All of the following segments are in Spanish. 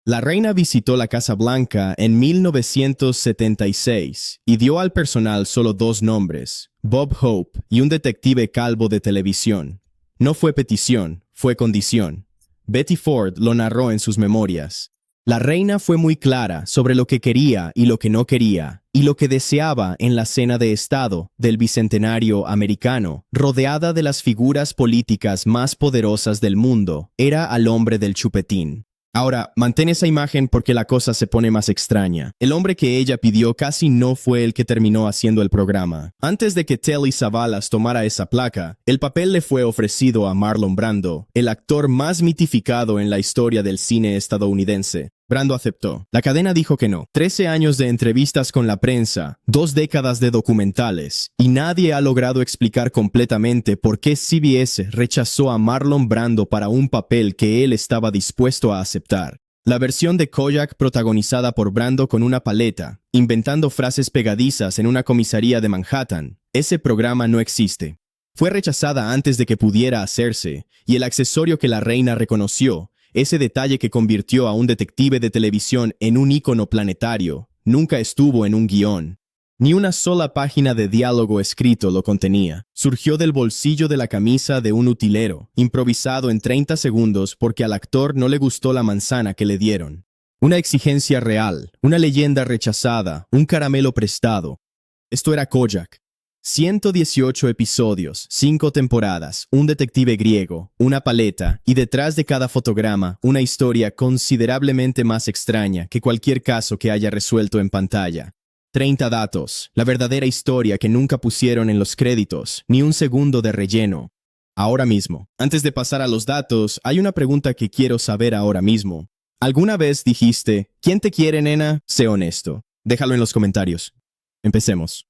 La reina visitó la Casa Blanca en 1976 y dio al personal solo dos nombres, Bob Hope y un detective calvo de televisión. No fue petición, fue condición. Betty Ford lo narró en sus memorias. La reina fue muy clara sobre lo que quería y lo que no quería, y lo que deseaba en la cena de Estado del Bicentenario americano, rodeada de las figuras políticas más poderosas del mundo, era al hombre del chupetín. Ahora, mantén esa imagen porque la cosa se pone más extraña. El hombre que ella pidió casi no fue el que terminó haciendo el programa. Antes de que Telly Savalas tomara esa placa, el papel le fue ofrecido a Marlon Brando, el actor más mitificado en la historia del cine estadounidense. Brando aceptó. La cadena dijo que no. 13 años de entrevistas con la prensa, 2 décadas de documentales, y nadie ha logrado explicar completamente por qué CBS rechazó a Marlon Brando para un papel que él estaba dispuesto a aceptar. La versión de Kojak protagonizada por Brando con una paleta, inventando frases pegadizas en una comisaría de Manhattan. Ese programa no existe. Fue rechazada antes de que pudiera hacerse, y el accesorio que la reina reconoció, ese detalle que convirtió a un detective de televisión en un ícono planetario, nunca estuvo en un guión. Ni una sola página de diálogo escrito lo contenía. Surgió del bolsillo de la camisa de un utilero, improvisado en 30 segundos porque al actor no le gustó la manzana que le dieron. Una exigencia real, una leyenda rechazada, un caramelo prestado. Esto era Kojak. 118 episodios, 5 temporadas, un detective griego, una paleta y detrás de cada fotograma una historia considerablemente más extraña que cualquier caso que haya resuelto en pantalla. 30 datos, la verdadera historia que nunca pusieron en los créditos, ni un segundo de relleno. Ahora mismo, antes de pasar a los datos, hay una pregunta que quiero saber ahora mismo. ¿Alguna vez dijiste, ¿quién te quiere, nena? Sé honesto. Déjalo en los comentarios. Empecemos.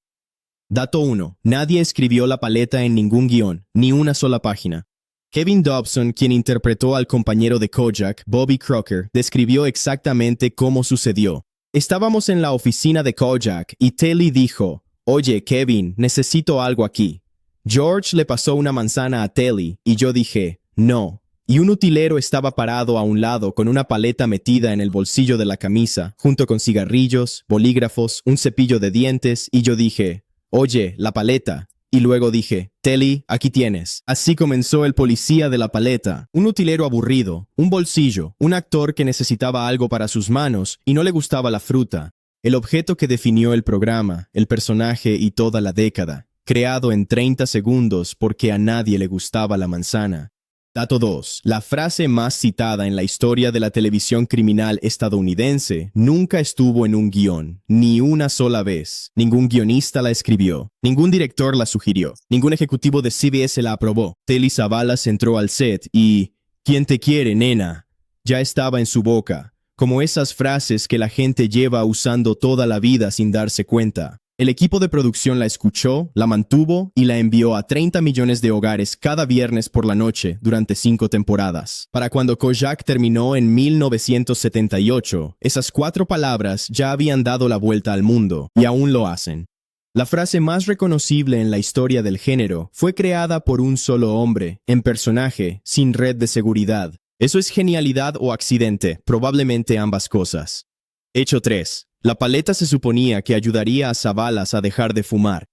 Dato 1. Nadie escribió la paleta en ningún guión, ni una sola página. Kevin Dobson, quien interpretó al compañero de Kojak, Bobby Crocker, describió exactamente cómo sucedió. Estábamos en la oficina de Kojak y Telly dijo, «Oye, Kevin, necesito algo aquí». George le pasó una manzana a Telly y yo dije, «No». Y un utilero estaba parado a un lado con una paleta metida en el bolsillo de la camisa, junto con cigarrillos, bolígrafos, un cepillo de dientes, y yo dije, «Oye, la paleta». Y luego dije, «Telly, aquí tienes». Así comenzó el policía de la paleta, un utilero aburrido, un bolsillo, un actor que necesitaba algo para sus manos y no le gustaba la fruta. El objeto que definió el programa, el personaje y toda la década, creado en 30 segundos porque a nadie le gustaba la manzana. Dato 2. La frase más citada en la historia de la televisión criminal estadounidense nunca estuvo en un guión, ni una sola vez. Ningún guionista la escribió, ningún director la sugirió, ningún ejecutivo de CBS la aprobó. Telly Savalas entró al set y «¿Quién te quiere, nena?», ya estaba en su boca, como esas frases que la gente lleva usando toda la vida sin darse cuenta. El equipo de producción la escuchó, la mantuvo y la envió a 30 millones de hogares cada viernes por la noche durante 5 temporadas. Para cuando Kojak terminó en 1978, esas 4 palabras ya habían dado la vuelta al mundo, y aún lo hacen. La frase más reconocible en la historia del género fue creada por un solo hombre, en personaje, sin red de seguridad. ¿Eso es genialidad o accidente? Probablemente ambas cosas. Hecho 3. La paleta se suponía que ayudaría a Savalas a dejar de fumar.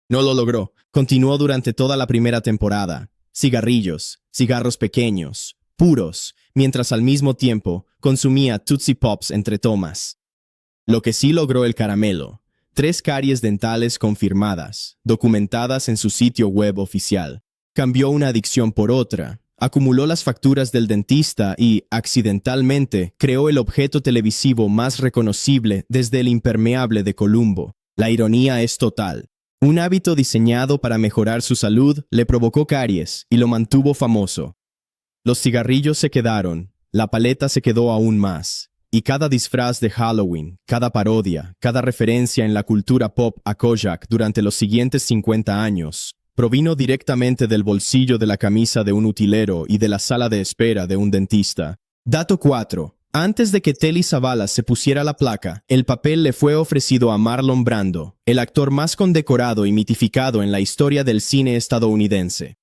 No lo logró. Continuó durante toda la primera temporada. Cigarrillos, cigarros pequeños, puros, mientras al mismo tiempo consumía Tootsie Pops entre tomas. Lo que sí logró el caramelo. 3 caries dentales confirmadas, documentadas en su sitio web oficial. Cambió una adicción por otra. Acumuló las facturas del dentista y, accidentalmente, creó el objeto televisivo más reconocible desde el impermeable de Columbo. La ironía es total. Un hábito diseñado para mejorar su salud le provocó caries y lo mantuvo famoso. Los cigarrillos se quedaron, la paleta se quedó aún más. Y cada disfraz de Halloween, cada parodia, cada referencia en la cultura pop a Kojak durante los siguientes 50 años, provino directamente del bolsillo de la camisa de un utilero y de la sala de espera de un dentista. Dato 4. Antes de que Telly Savalas se pusiera la placa, el papel le fue ofrecido a Marlon Brando, el actor más condecorado y mitificado en la historia del cine estadounidense.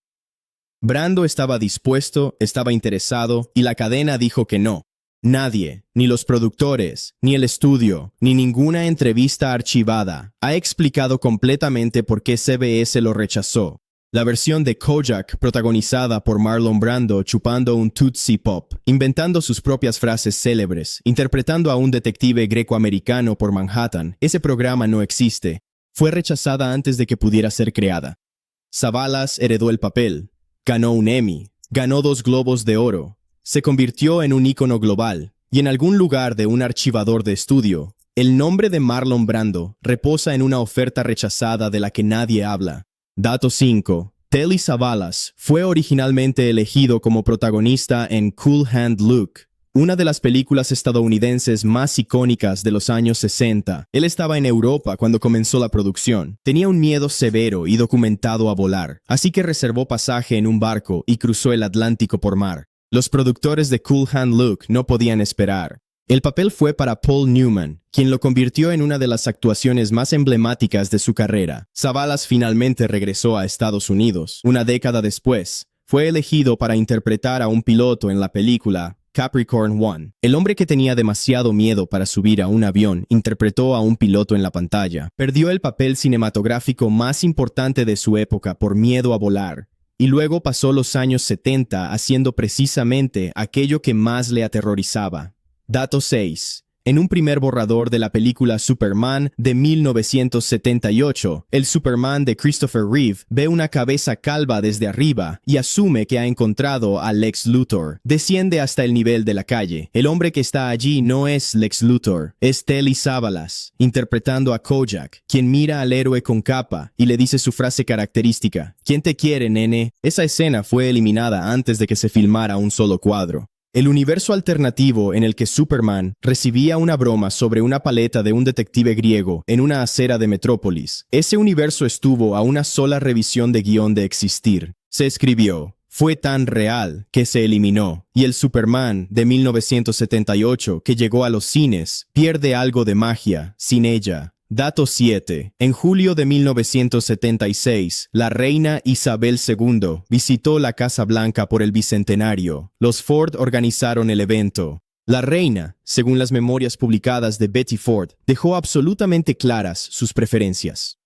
Brando estaba dispuesto, estaba interesado, y la cadena dijo que no. Nadie, ni los productores, ni el estudio, ni ninguna entrevista archivada, ha explicado completamente por qué CBS lo rechazó. La versión de Kojak, protagonizada por Marlon Brando chupando un Tootsie Pop, inventando sus propias frases célebres, interpretando a un detective greco-americano por Manhattan, ese programa no existe. Fue rechazada antes de que pudiera ser creada. Savalas heredó el papel, ganó un Emmy, ganó 2 Globos de Oro, se convirtió en un ícono global, y en algún lugar de un archivador de estudio, el nombre de Marlon Brando reposa en una oferta rechazada de la que nadie habla. Dato 5. Telly Savalas fue originalmente elegido como protagonista en Cool Hand Luke, una de las películas estadounidenses más icónicas de los años 60. Él estaba en Europa cuando comenzó la producción. Tenía un miedo severo y documentado a volar, así que reservó pasaje en un barco y cruzó el Atlántico por mar. Los productores de Cool Hand Luke no podían esperar. El papel fue para Paul Newman, quien lo convirtió en una de las actuaciones más emblemáticas de su carrera. Savalas finalmente regresó a Estados Unidos. Una década después, fue elegido para interpretar a un piloto en la película Capricorn One. El hombre que tenía demasiado miedo para subir a un avión interpretó a un piloto en la pantalla. Perdió el papel cinematográfico más importante de su época por miedo a volar, y luego pasó los años 70 haciendo precisamente aquello que más le aterrorizaba. Dato 6. En un primer borrador de la película Superman de 1978, el Superman de Christopher Reeve ve una cabeza calva desde arriba y asume que ha encontrado a Lex Luthor. Desciende hasta el nivel de la calle. El hombre que está allí no es Lex Luthor, es Telly Savalas, interpretando a Kojak, quien mira al héroe con capa y le dice su frase característica: ¿Quién te quiere, nene? Esa escena fue eliminada antes de que se filmara un solo cuadro. El universo alternativo en el que Superman recibía una broma sobre una paleta de un detective griego en una acera de Metrópolis. Ese universo estuvo a una sola revisión de guión de existir. Se escribió, fue tan real que se eliminó, y el Superman de 1978 que llegó a los cines pierde algo de magia sin ella. Dato 7. En julio de 1976, la reina Isabel II visitó la Casa Blanca por el bicentenario. Los Ford organizaron el evento. La reina, según las memorias publicadas de Betty Ford, dejó absolutamente claras sus preferencias.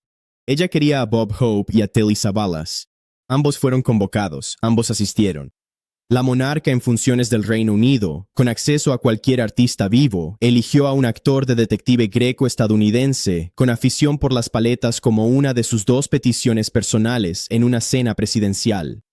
Ella quería a Bob Hope y a Telly Savalas. Ambos fueron convocados, ambos asistieron. La monarca en funciones del Reino Unido, con acceso a cualquier artista vivo, eligió a un actor de detective greco-estadounidense con afición por las paletas como una de sus 2 peticiones personales en una cena presidencial.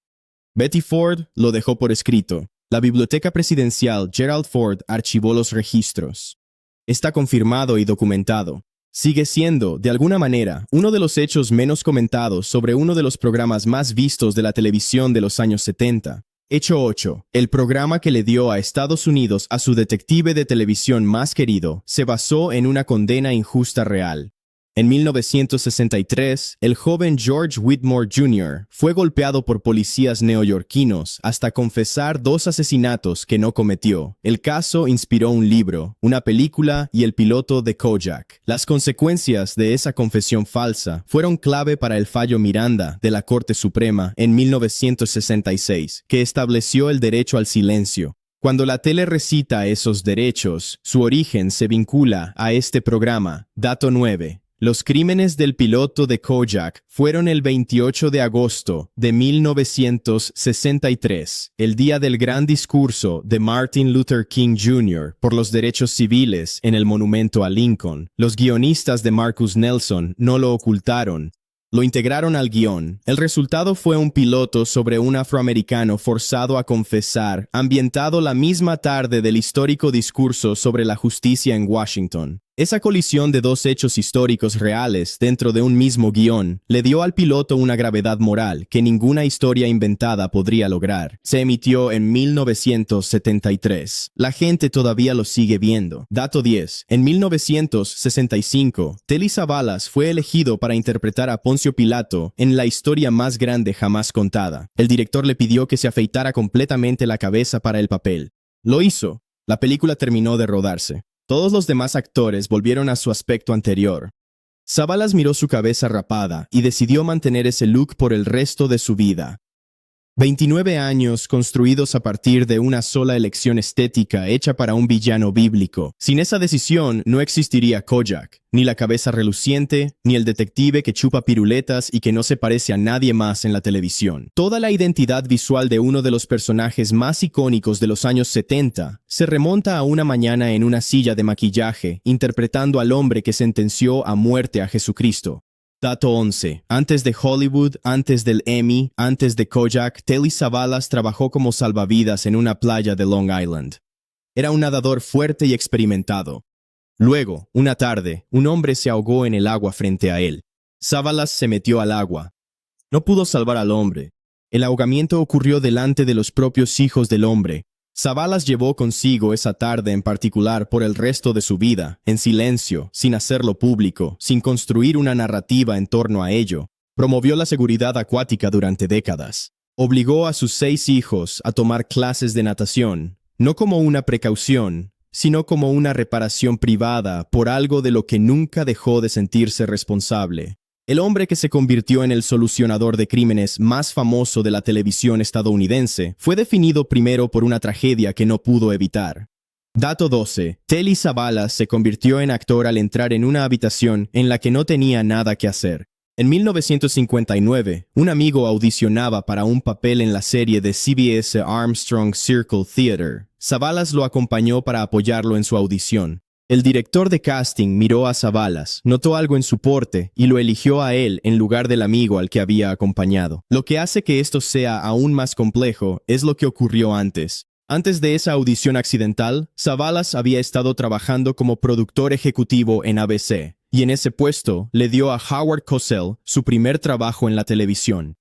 Betty Ford lo dejó por escrito. La biblioteca presidencial Gerald Ford archivó los registros. Está confirmado y documentado. Sigue siendo, de alguna manera, uno de los hechos menos comentados sobre uno de los programas más vistos de la televisión de los años 70. Hecho 8. El programa que le dio a Estados Unidos a su detective de televisión más querido se basó en una condena injusta real. En 1963, el joven George Whitmore Jr. fue golpeado por policías neoyorquinos hasta confesar 2 asesinatos que no cometió. El caso inspiró un libro, una película y el piloto de Kojak. Las consecuencias de esa confesión falsa fueron clave para el fallo Miranda de la Corte Suprema en 1966, que estableció el derecho al silencio. Cuando la tele recita esos derechos, su origen se vincula a este programa. Dato 9. Los crímenes del piloto de Kojak fueron el 28 de agosto de 1963, el día del gran discurso de Martin Luther King Jr. por los derechos civiles en el monumento a Lincoln. Los guionistas de Marcus Nelson no lo ocultaron. Lo integraron al guión. El resultado fue un piloto sobre un afroamericano forzado a confesar, ambientado la misma tarde del histórico discurso sobre la justicia en Washington. Esa colisión de 2 hechos históricos reales dentro de un mismo guión le dio al piloto una gravedad moral que ninguna historia inventada podría lograr. Se emitió en 1973. La gente todavía lo sigue viendo. Dato 10. En 1965, Telly Savalas fue elegido para interpretar a Poncio Pilato en la historia más grande jamás contada. El director le pidió que se afeitara completamente la cabeza para el papel. Lo hizo. La película terminó de rodarse. Todos los demás actores volvieron a su aspecto anterior. Savalas miró su cabeza rapada y decidió mantener ese look por el resto de su vida. 29 años construidos a partir de una sola elección estética hecha para un villano bíblico. Sin esa decisión no existiría Kojak, ni la cabeza reluciente, ni el detective que chupa piruletas y que no se parece a nadie más en la televisión. Toda la identidad visual de uno de los personajes más icónicos de los años 70 se remonta a una mañana en una silla de maquillaje, interpretando al hombre que sentenció a muerte a Jesucristo. Dato 11. Antes de Hollywood, antes del Emmy, antes de Kojak, Telly Savalas trabajó como salvavidas en una playa de Long Island. Era un nadador fuerte y experimentado. Luego, una tarde, un hombre se ahogó en el agua frente a él. Savalas se metió al agua. No pudo salvar al hombre. El ahogamiento ocurrió delante de los propios hijos del hombre. Savalas llevó consigo esa tarde en particular por el resto de su vida, en silencio, sin hacerlo público, sin construir una narrativa en torno a ello. Promovió la seguridad acuática durante décadas. Obligó a sus 6 hijos a tomar clases de natación, no como una precaución, sino como una reparación privada por algo de lo que nunca dejó de sentirse responsable. El hombre que se convirtió en el solucionador de crímenes más famoso de la televisión estadounidense fue definido primero por una tragedia que no pudo evitar. Dato 12. Telly Savalas se convirtió en actor al entrar en una habitación en la que no tenía nada que hacer. En 1959, un amigo audicionaba para un papel en la serie de CBS Armstrong Circle Theater. Savalas lo acompañó para apoyarlo en su audición. El director de casting miró a Savalas, notó algo en su porte y lo eligió a él en lugar del amigo al que había acompañado. Lo que hace que esto sea aún más complejo es lo que ocurrió antes. Antes de esa audición accidental, Savalas había estado trabajando como productor ejecutivo en ABC, y en ese puesto le dio a Howard Cosell su primer trabajo en la televisión.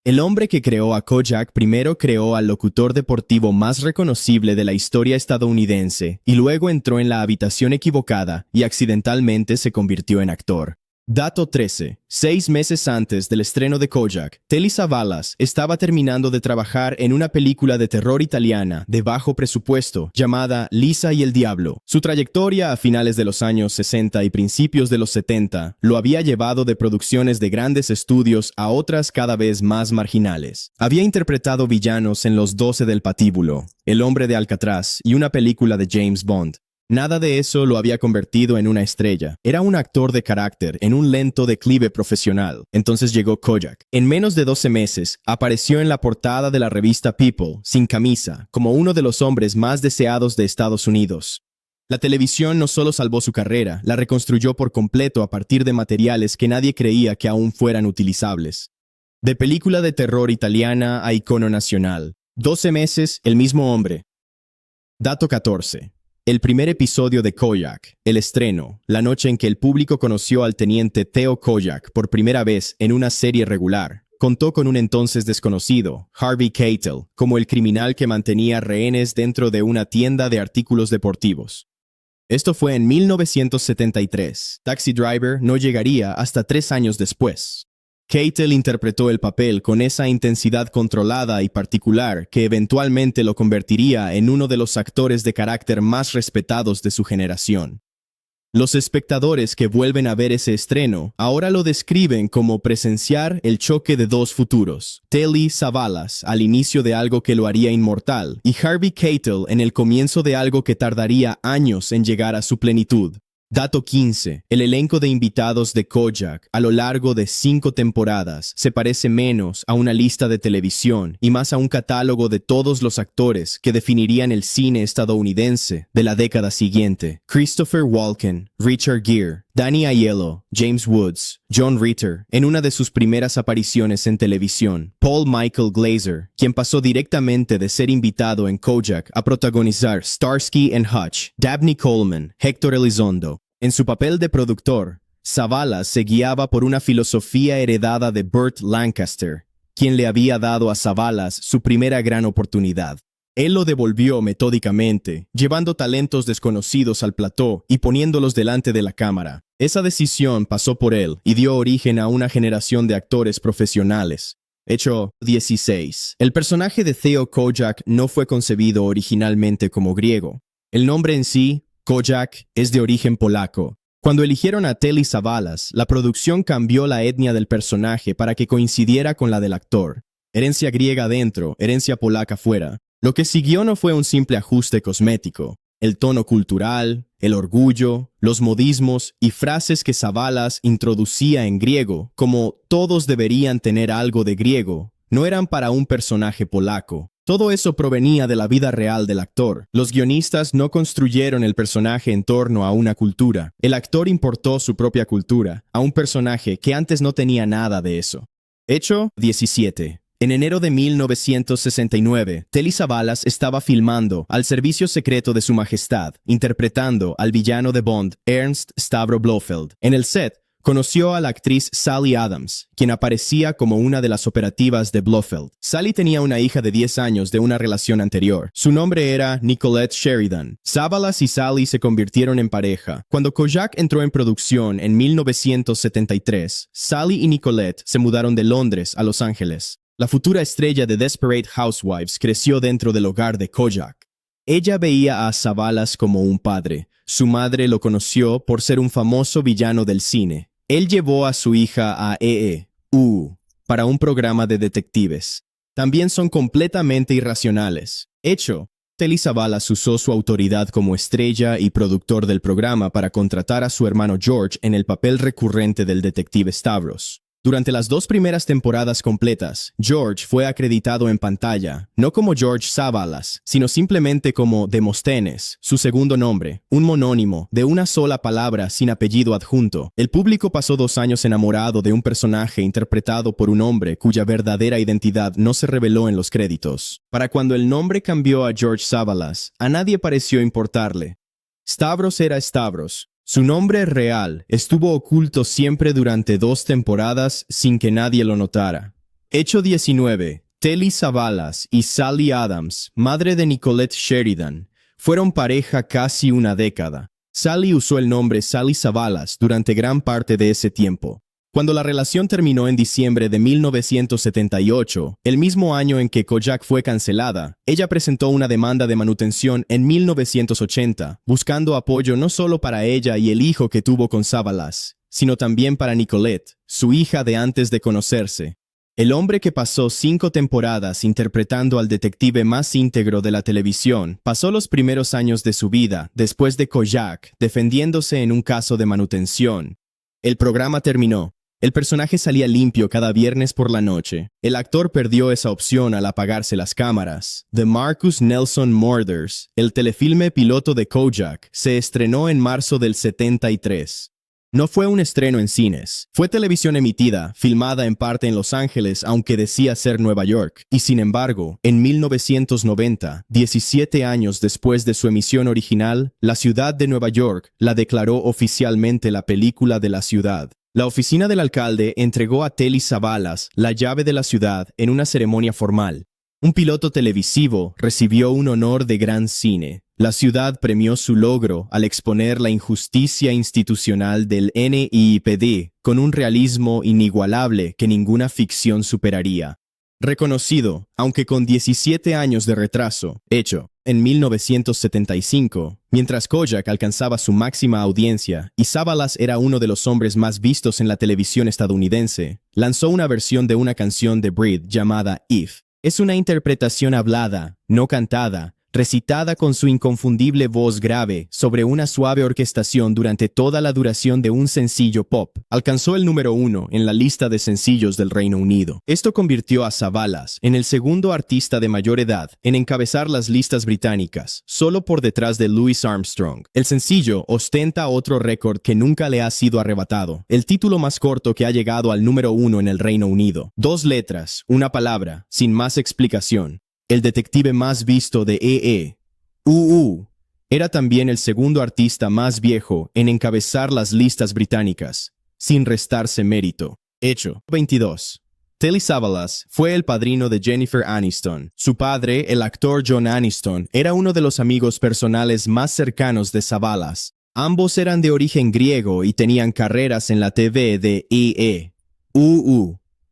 El hombre que creó a Kojak primero creó al locutor deportivo más reconocible de la historia estadounidense y luego entró en la habitación equivocada y accidentalmente se convirtió en actor. Dato 13. 6 meses antes del estreno de Kojak, Telly Savalas estaba terminando de trabajar en una película de terror italiana de bajo presupuesto llamada Lisa y el Diablo. Su trayectoria a finales de los años 60 y principios de los 70 lo había llevado de producciones de grandes estudios a otras cada vez más marginales. Había interpretado villanos en Los 12 del Patíbulo, El hombre de Alcatraz y una película de James Bond. Nada de eso lo había convertido en una estrella. Era un actor de carácter en un lento declive profesional. Entonces llegó Kojak. En menos de 12 meses, apareció en la portada de la revista People, sin camisa, como uno de los hombres más deseados de Estados Unidos. La televisión no solo salvó su carrera, la reconstruyó por completo a partir de materiales que nadie creía que aún fueran utilizables. De película de terror italiana a icono nacional. 12 meses, el mismo hombre. Dato 14. El primer episodio de Kojak, el estreno, la noche en que el público conoció al teniente Theo Kojak por primera vez en una serie regular, contó con un entonces desconocido, Harvey Keitel, como el criminal que mantenía rehenes dentro de una tienda de artículos deportivos. Esto fue en 1973. Taxi Driver no llegaría hasta 3 años después. Keitel interpretó el papel con esa intensidad controlada y particular que eventualmente lo convertiría en uno de los actores de carácter más respetados de su generación. Los espectadores que vuelven a ver ese estreno ahora lo describen como presenciar el choque de 2 futuros. Telly Savalas al inicio de algo que lo haría inmortal y Harvey Keitel en el comienzo de algo que tardaría años en llegar a su plenitud. Dato 15. El elenco de invitados de Kojak a lo largo de 5 temporadas se parece menos a una lista de televisión y más a un catálogo de todos los actores que definirían el cine estadounidense de la década siguiente. Christopher Walken, Richard Gere, Danny Aiello, James Woods, John Ritter, en una de sus primeras apariciones en televisión. Paul Michael Glaser, quien pasó directamente de ser invitado en Kojak a protagonizar Starsky and Hutch. Dabney Coleman, Héctor Elizondo. En su papel de productor, Savalas se guiaba por una filosofía heredada de Burt Lancaster, quien le había dado a Savalas su primera gran oportunidad. Él lo devolvió metódicamente, llevando talentos desconocidos al plató y poniéndolos delante de la cámara. Esa decisión pasó por él y dio origen a una generación de actores profesionales. Hecho 16. El personaje de Theo Kojak no fue concebido originalmente como griego. El nombre en sí, Kojak, es de origen polaco. Cuando eligieron a Telly Savalas, la producción cambió la etnia del personaje para que coincidiera con la del actor. Herencia griega adentro, herencia polaca fuera. Lo que siguió no fue un simple ajuste cosmético. El tono cultural, el orgullo, los modismos y frases que Savalas introducía en griego, como todos deberían tener algo de griego, no eran para un personaje polaco. Todo eso provenía de la vida real del actor. Los guionistas no construyeron el personaje en torno a una cultura. El actor importó su propia cultura a un personaje que antes no tenía nada de eso. Hecho 17. En enero de 1969, Telly Savalas estaba filmando Al servicio secreto de su majestad, interpretando al villano de Bond, Ernst Stavro Blofeld. En el set, conoció a la actriz Sally Adams, quien aparecía como una de las operativas de Blofeld. Sally tenía una hija de 10 años de una relación anterior. Su nombre era Nicolette Sheridan. Savalas y Sally se convirtieron en pareja. Cuando Kojak entró en producción en 1973, Sally y Nicolette se mudaron de Londres a Los Ángeles. La futura estrella de Desperate Housewives creció dentro del hogar de Kojak. Ella veía a Savalas como un padre. Su madre lo conoció por ser un famoso villano del cine. Él llevó a su hija a para un programa de detectives. También son completamente irracionales. Hecho, Telly Savalas usó su autoridad como estrella y productor del programa para contratar a su hermano George en el papel recurrente del detective Stavros. Durante las 2 primeras temporadas completas, George fue acreditado en pantalla, no como George Savalas, sino simplemente como Demóstenes, su segundo nombre, un monónimo de una sola palabra sin apellido adjunto. El público pasó 2 años enamorado de un personaje interpretado por un hombre cuya verdadera identidad no se reveló en los créditos. Para cuando el nombre cambió a George Savalas, a nadie pareció importarle. Stavros era Stavros. Su nombre real estuvo oculto siempre durante 2 temporadas sin que nadie lo notara. Hecho 19. Telly Savalas y Sally Adams, madre de Nicolette Sheridan, fueron pareja casi una década. Sally usó el nombre Sally Savalas durante gran parte de ese tiempo. Cuando la relación terminó en diciembre de 1978, el mismo año en que Kojak fue cancelada, ella presentó una demanda de manutención en 1980, buscando apoyo no solo para ella y el hijo que tuvo con Savalas, sino también para Nicolette, su hija de antes de conocerse. El hombre que pasó 5 temporadas interpretando al detective más íntegro de la televisión pasó los primeros años de su vida, después de Kojak, defendiéndose en un caso de manutención. El programa terminó. El personaje salía limpio cada viernes por la noche. El actor perdió esa opción al apagarse las cámaras. The Marcus Nelson Murders, el telefilme piloto de Kojak, se estrenó en marzo del 73. No fue un estreno en cines. Fue televisión emitida, filmada en parte en Los Ángeles, aunque decía ser Nueva York. Y sin embargo, en 1990, 17 años después de su emisión original, la ciudad de Nueva York la declaró oficialmente la película de la ciudad. La oficina del alcalde entregó a Telly Savalas la llave de la ciudad en una ceremonia formal. Un piloto televisivo recibió un honor de gran cine. La ciudad premió su logro al exponer la injusticia institucional del NYPD con un realismo inigualable que ninguna ficción superaría. Reconocido, aunque con 17 años de retraso, hecho en 1975, mientras Kojak alcanzaba su máxima audiencia y Savalas era uno de los hombres más vistos en la televisión estadounidense, lanzó una versión de una canción de Breed llamada If. Es una interpretación hablada, no cantada, recitada con su inconfundible voz grave sobre una suave orquestación durante toda la duración de un sencillo pop. Alcanzó el número 1 en la lista de sencillos del Reino Unido. Esto convirtió a Savalas en el segundo artista de mayor edad en encabezar las listas británicas, solo por detrás de Louis Armstrong. El sencillo ostenta otro récord que nunca le ha sido arrebatado, el título más corto que ha llegado al número 1 en el Reino Unido. 2 letras, una palabra, sin más explicación. El detective más visto de era también el segundo artista más viejo en encabezar las listas británicas, sin restarse mérito. Hecho 22. Telly Savalas fue el padrino de Jennifer Aniston. Su padre, el actor John Aniston, era uno de los amigos personales más cercanos de Savalas. Ambos eran de origen griego y tenían carreras en la TV de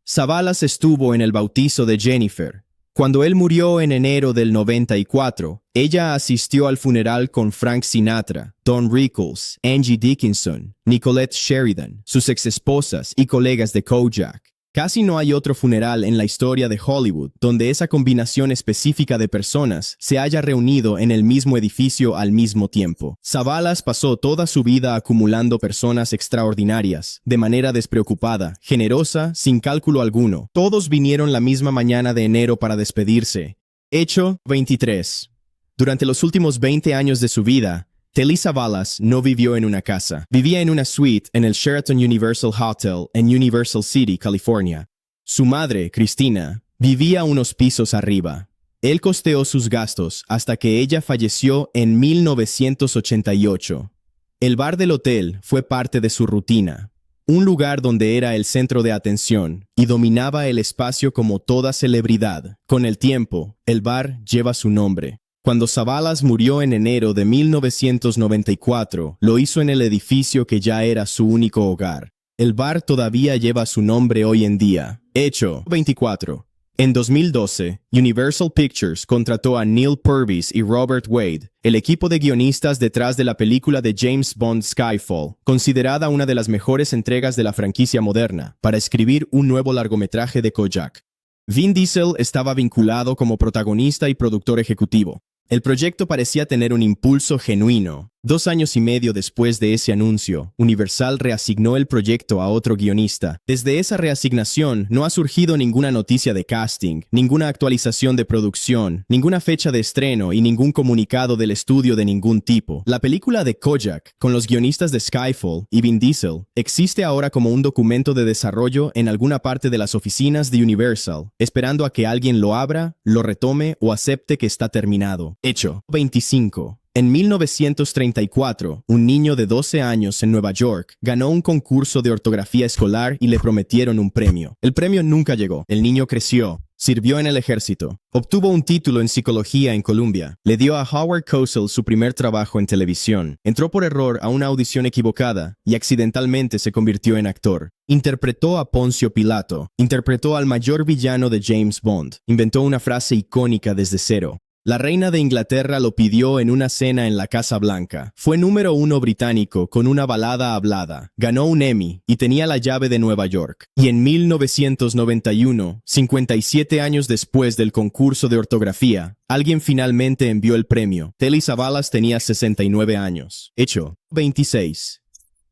Savalas estuvo en el bautizo de Jennifer. Cuando él murió en enero del 94, ella asistió al funeral con Frank Sinatra, Don Rickles, Angie Dickinson, Nicolette Sheridan, sus exesposas y colegas de Kojak. Casi no hay otro funeral en la historia de Hollywood donde esa combinación específica de personas se haya reunido en el mismo edificio al mismo tiempo. Savalas pasó toda su vida acumulando personas extraordinarias, de manera despreocupada, generosa, sin cálculo alguno. Todos vinieron la misma mañana de enero para despedirse. Hecho 23. Durante los últimos 20 años de su vida, Telly Savalas no vivió en una casa. Vivía en una suite en el Sheraton Universal Hotel en Universal City, California. Su madre, Christina, vivía unos pisos arriba. Él costeó sus gastos hasta que ella falleció en 1988. El bar del hotel fue parte de su rutina, un lugar donde era el centro de atención y dominaba el espacio como toda celebridad. Con el tiempo, el bar lleva su nombre. Cuando Savalas murió en enero de 1994, lo hizo en el edificio que ya era su único hogar. El bar todavía lleva su nombre hoy en día. Hecho 24. En 2012, Universal Pictures contrató a Neil Purvis y Robert Wade, el equipo de guionistas detrás de la película de James Bond Skyfall, considerada una de las mejores entregas de la franquicia moderna, para escribir un nuevo largometraje de Kojak. Vin Diesel estaba vinculado como protagonista y productor ejecutivo. El proyecto parecía tener un impulso genuino. 2 años y medio después de ese anuncio, Universal reasignó el proyecto a otro guionista. Desde esa reasignación no ha surgido ninguna noticia de casting, ninguna actualización de producción, ninguna fecha de estreno y ningún comunicado del estudio de ningún tipo. La película de Kojak, con los guionistas de Skyfall y Vin Diesel, existe ahora como un documento de desarrollo en alguna parte de las oficinas de Universal, esperando a que alguien lo abra, lo retome o acepte que está terminado. Hecho 25. En 1934, un niño de 12 años en Nueva York ganó un concurso de ortografía escolar y le prometieron un premio. El premio nunca llegó. El niño creció, sirvió en el ejército, obtuvo un título en psicología en Columbia, le dio a Howard Cosell su primer trabajo en televisión, entró por error a una audición equivocada y accidentalmente se convirtió en actor. Interpretó a Poncio Pilato, interpretó al mayor villano de James Bond, inventó una frase icónica desde cero. La reina de Inglaterra lo pidió en una cena en la Casa Blanca. Fue número 1 británico con una balada hablada. Ganó un Emmy y tenía la llave de Nueva York. Y en 1991, 57 años después del concurso de ortografía, alguien finalmente envió el premio. Telly Savalas tenía 69 años. Hecho 26.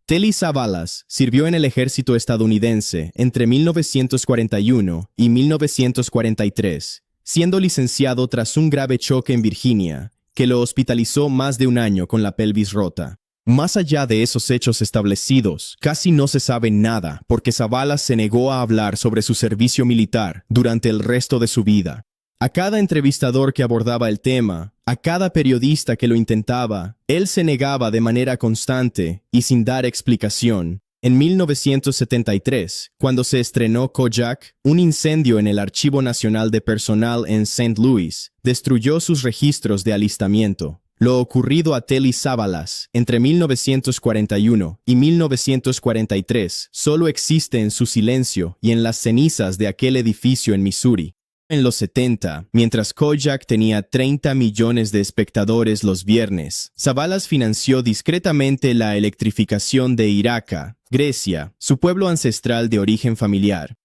Telly Savalas sirvió en el ejército estadounidense entre 1941 y 1943. Siendo licenciado tras un grave choque en Virginia, que lo hospitalizó más de un año con la pelvis rota. Más allá de esos hechos establecidos, casi no se sabe nada porque Savalas se negó a hablar sobre su servicio militar durante el resto de su vida. A cada entrevistador que abordaba el tema, a cada periodista que lo intentaba, él se negaba de manera constante y sin dar explicación. En 1973, cuando se estrenó Kojak, un incendio en el Archivo Nacional de Personal en St. Louis destruyó sus registros de alistamiento. Lo ocurrido a Telly Savalas entre 1941 y 1943 solo existe en su silencio y en las cenizas de aquel edificio en Missouri. En los 70, mientras Kojak tenía 30 millones de espectadores los viernes, Savalas financió discretamente la electrificación de Iraca, Grecia, su pueblo ancestral de origen familiar.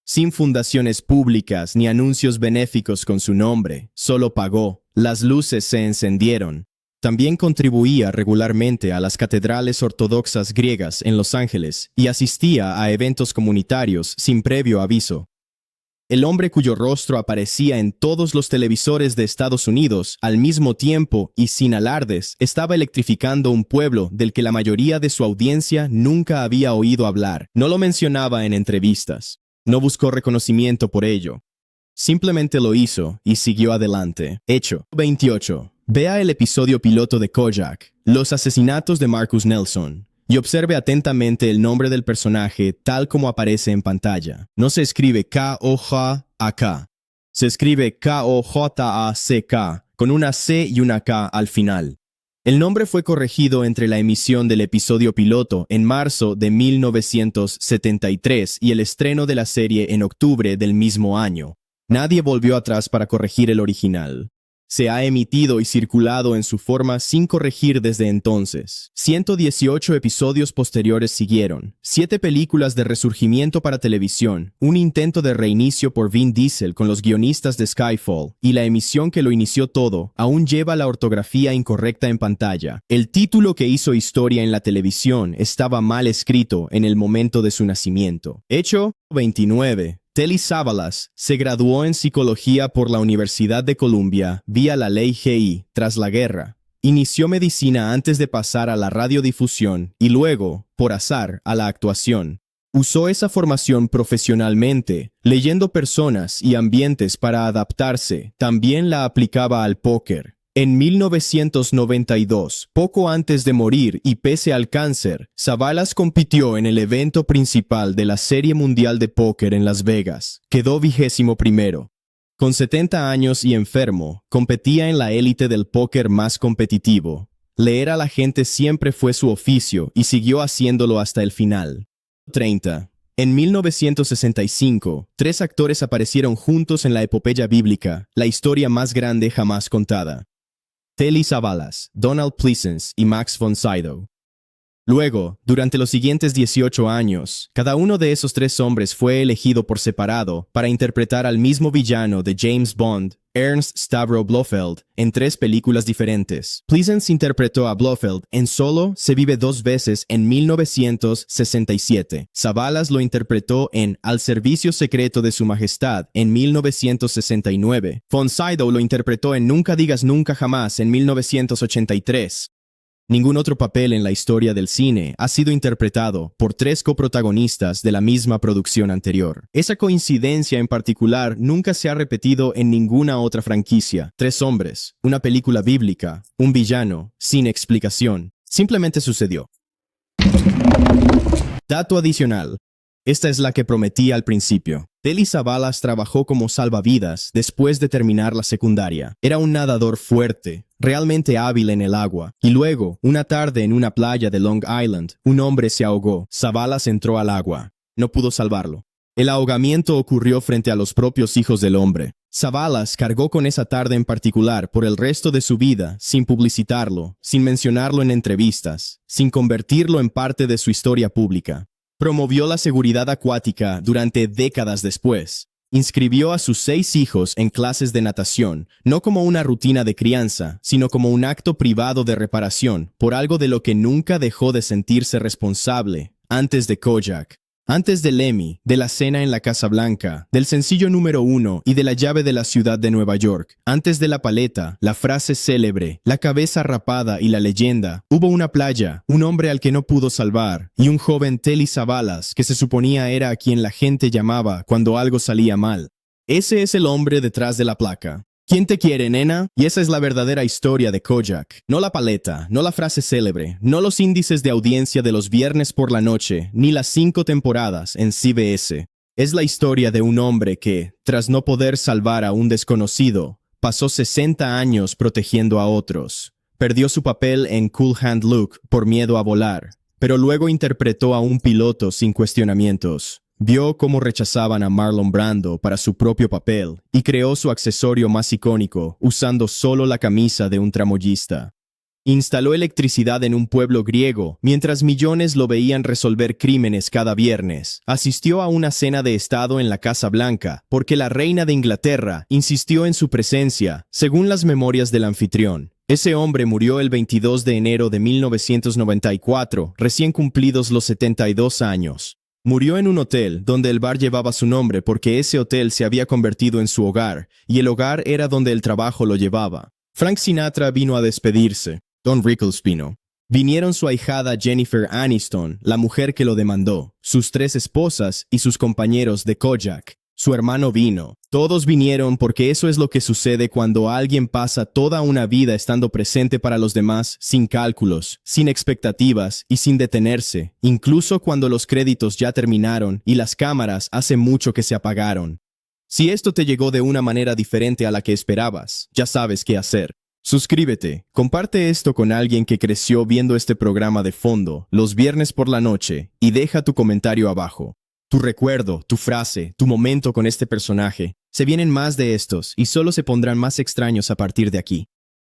Sin fundaciones públicas ni anuncios benéficos con su nombre, solo pagó. Las luces se encendieron. También contribuía regularmente a las catedrales ortodoxas griegas en Los Ángeles y asistía a eventos comunitarios sin previo aviso. El hombre cuyo rostro aparecía en todos los televisores de Estados Unidos al mismo tiempo y sin alardes estaba electrificando un pueblo del que la mayoría de su audiencia nunca había oído hablar. No lo mencionaba en entrevistas. No buscó reconocimiento por ello. Simplemente lo hizo y siguió adelante. Hecho 28. Vea el episodio piloto de Kojak, Los asesinatos de Marcus Nelson, y observe atentamente el nombre del personaje tal como aparece en pantalla. No se escribe K-O-J-A-K. Se escribe K-O-J-A-C-K, con una C y una K al final. El nombre fue corregido entre la emisión del episodio piloto en marzo de 1973 y el estreno de la serie en octubre del mismo año. Nadie volvió atrás para corregir el original. Se ha emitido y circulado en su forma sin corregir desde entonces. 118 episodios posteriores siguieron, 7 películas de resurgimiento para televisión, un intento de reinicio por Vin Diesel con los guionistas de Skyfall, y la emisión que lo inició todo aún lleva la ortografía incorrecta en pantalla. El título que hizo historia en la televisión estaba mal escrito en el momento de su nacimiento. Hecho 29. Telly Savalas se graduó en psicología por la Universidad de Columbia vía la ley GI tras la guerra. Inició medicina antes de pasar a la radiodifusión y luego, por azar, a la actuación. Usó esa formación profesionalmente, leyendo personas y ambientes para adaptarse. También la aplicaba al póker. En 1992, poco antes de morir y pese al cáncer, Savalas compitió en el evento principal de la Serie Mundial de Póker en Las Vegas. Quedó 21º. Con 70 años y enfermo, competía en la élite del póker más competitivo. Leer a la gente siempre fue su oficio y siguió haciéndolo hasta el final. 30. En 1965, 3 actores aparecieron juntos en la epopeya bíblica, la historia más grande jamás contada. Telly Savalas, Donald Pleasence y Max von Sydow. Luego, durante los siguientes 18 años, cada uno de esos 3 hombres fue elegido por separado para interpretar al mismo villano de James Bond, Ernst Stavro Blofeld, en 3 películas diferentes. Pleasence interpretó a Blofeld en Solo se vive 2 veces en 1967. Savalas lo interpretó en Al servicio secreto de su majestad en 1969. Von Sydow lo interpretó en Nunca digas nunca jamás en 1983. Ningún otro papel en la historia del cine ha sido interpretado por 3 coprotagonistas de la misma producción anterior. Esa coincidencia en particular nunca se ha repetido en ninguna otra franquicia. 3 hombres, una película bíblica, un villano, sin explicación. Simplemente sucedió. Dato adicional. Esta es la que prometí al principio. Telly Savalas trabajó como salvavidas después de terminar la secundaria. Era un nadador fuerte, realmente hábil en el agua. Y luego, una tarde en una playa de Long Island, un hombre se ahogó. Savalas entró al agua. No pudo salvarlo. El ahogamiento ocurrió frente a los propios hijos del hombre. Savalas cargó con esa tarde en particular por el resto de su vida, sin publicitarlo, sin mencionarlo en entrevistas, sin convertirlo en parte de su historia pública. Promovió la seguridad acuática durante décadas después. Inscribió a sus 6 hijos en clases de natación, no como una rutina de crianza, sino como un acto privado de reparación por algo de lo que nunca dejó de sentirse responsable, antes de Kojak. Antes del Emmy, de la cena en la Casa Blanca, del sencillo número 1 y de la llave de la ciudad de Nueva York, antes de la paleta, la frase célebre, la cabeza rapada y la leyenda, hubo una playa, un hombre al que no pudo salvar, y un joven Telly Savalas que se suponía era a quien la gente llamaba cuando algo salía mal. Ese es el hombre detrás de la placa. ¿Quién te quiere, nena? Y esa es la verdadera historia de Kojak. No la paleta, no la frase célebre, no los índices de audiencia de los viernes por la noche, ni las 5 temporadas en CBS. Es la historia de un hombre que, tras no poder salvar a un desconocido, pasó 60 años protegiendo a otros. Perdió su papel en Cool Hand Luke por miedo a volar, pero luego interpretó a un piloto sin cuestionamientos. Vio cómo rechazaban a Marlon Brando para su propio papel y creó su accesorio más icónico usando solo la camisa de un tramoyista. Instaló electricidad en un pueblo griego mientras millones lo veían resolver crímenes cada viernes. Asistió a una cena de estado en la Casa Blanca porque la reina de Inglaterra insistió en su presencia, según las memorias del anfitrión. Ese hombre murió el 22 de enero de 1994, recién cumplidos los 72 años. Murió en un hotel donde el bar llevaba su nombre porque ese hotel se había convertido en su hogar y el hogar era donde el trabajo lo llevaba. Frank Sinatra vino a despedirse. Don Rickles vino. Vinieron su ahijada Jennifer Aniston, la mujer que lo demandó, sus 3 esposas y sus compañeros de Kojak. Su hermano vino. Todos vinieron porque eso es lo que sucede cuando alguien pasa toda una vida estando presente para los demás sin cálculos, sin expectativas y sin detenerse, incluso cuando los créditos ya terminaron y las cámaras hace mucho que se apagaron. Si esto te llegó de una manera diferente a la que esperabas, ya sabes qué hacer. Suscríbete, comparte esto con alguien que creció viendo este programa de fondo los viernes por la noche y deja tu comentario abajo. Tu recuerdo, tu frase, tu momento con este personaje. Se vienen más de estos, y solo se pondrán más extraños a partir de aquí.